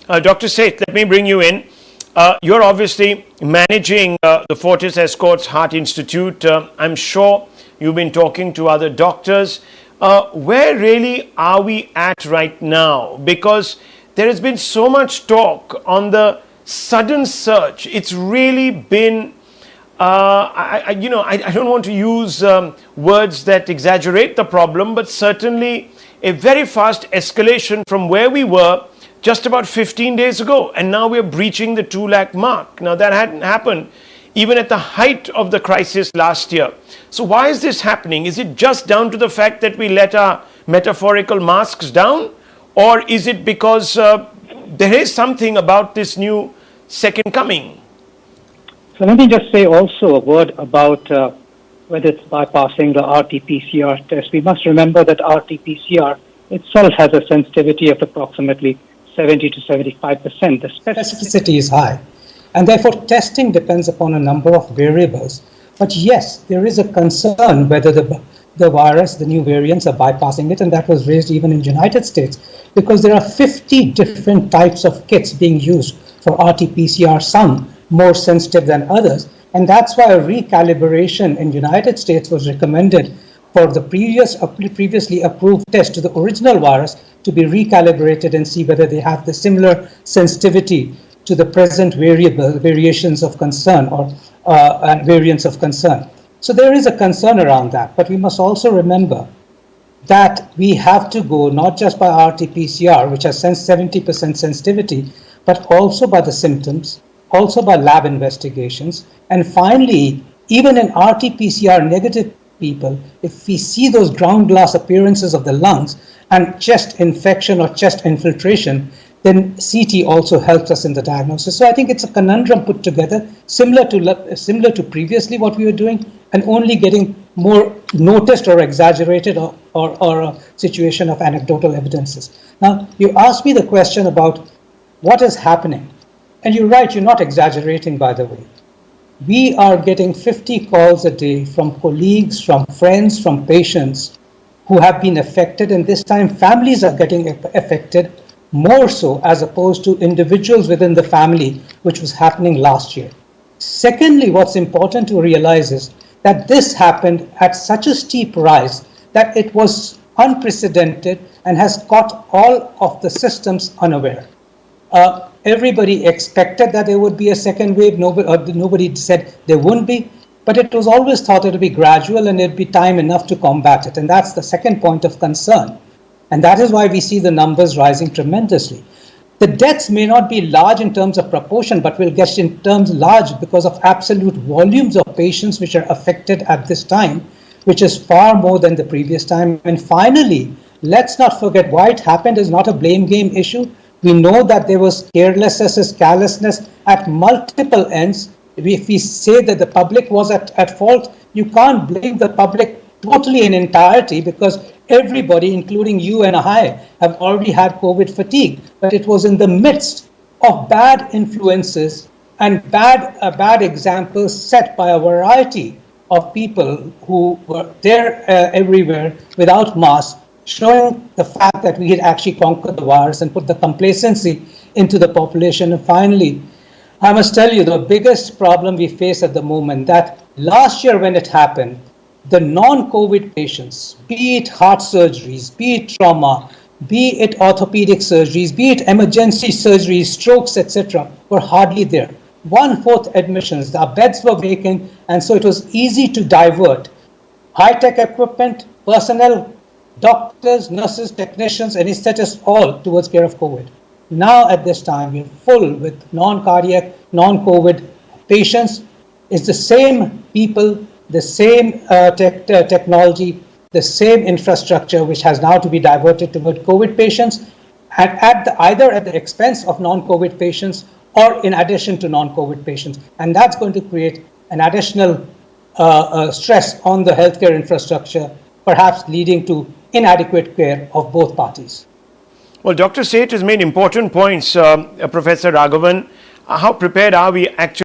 Dr. Seth, let me bring you in. You're obviously managing the Fortis Escorts Heart Institute. I'm sure you've been talking to other doctors. Where really are we at right now? Because there has been so much talk on the sudden surge. It's really been, I don't want to use words that exaggerate the problem, but certainly a very fast escalation from where we were just about 15 days ago, and now we're breaching the 2 lakh mark. Now that hadn't happened even at the height of the crisis last year. So why is this happening? Is it just down to the fact that we let our metaphorical masks down? Or is it because there is something about this new second coming? So let me just say also a word about whether it's bypassing the RT-PCR test. We must remember that RT-PCR itself has a sensitivity of approximately 70 to 75%. The specificity is high, and therefore testing depends upon a number of variables. But yes, there is a concern whether the virus, the new variants are bypassing it, and that was raised even in the United States, because there are 50 different types of kits being used for RT-PCR, some more sensitive than others, and that's why a recalibration in the United States was recommended for the previously approved test to the original virus to be recalibrated and see whether they have the similar sensitivity to the present variations of concern or variants of concern. So there is a concern around that, but we must also remember that we have to go not just by RT-PCR, which has 70% sensitivity, but also by the symptoms, also by lab investigations, and finally, even in RT-PCR negative people, if we see those ground glass appearances of the lungs and chest infection or chest infiltration, then CT also helps us in the diagnosis. So I think it's a conundrum put together, similar to previously what we were doing, and only getting more noticed or exaggerated or a situation of anecdotal evidences. Now, you asked me the question about what is happening. And you're right, you're not exaggerating, by the way. We are getting 50 calls a day from colleagues, from friends, from patients who have been affected, and this time families are getting affected more so as opposed to individuals within the family, which was happening last year. Secondly, what's important to realize is that this happened at such a steep rise that it was unprecedented and has caught all of the systems unaware. Everybody expected that there would be a second wave. Nobody said there wouldn't be, but it was always thought it would be gradual and it'd be time enough to combat it. And that's the second point of concern. And that is why we see the numbers rising tremendously. The deaths may not be large in terms of proportion, but will get in terms large because of absolute volumes of patients which are affected at this time, which is far more than the previous time. And finally, let's not forget why it happened is not a blame game issue. We know that there was carelessness at multiple ends. If we say that the public was at fault, you can't blame the public totally in entirety because everybody, including you and I, have already had COVID fatigue. But it was in the midst of bad influences and bad examples set by a variety of people who were there everywhere without masks, showing the fact that we had actually conquered the virus and put the complacency into the population. And finally, I must tell you the biggest problem we face at the moment, that last year when it happened, the non-COVID patients, be it heart surgeries, be it trauma, be it orthopedic surgeries, be it emergency surgeries, strokes, etc., were hardly there. 1/4 admissions, our beds were vacant, and so it was easy to divert high-tech equipment, personnel, doctors, nurses, technicians, anesthetists, all towards care of COVID. Now at this time, we're full with non-cardiac, non-COVID patients. It's the same people, the same technology, the same infrastructure, which has now to be diverted toward COVID patients, and either at the expense of non-COVID patients or in addition to non-COVID patients. And that's going to create an additional stress on the healthcare infrastructure, perhaps leading to inadequate care of both parties. Well, Dr. Seth has made important points, Professor Raghavan. How prepared are we actually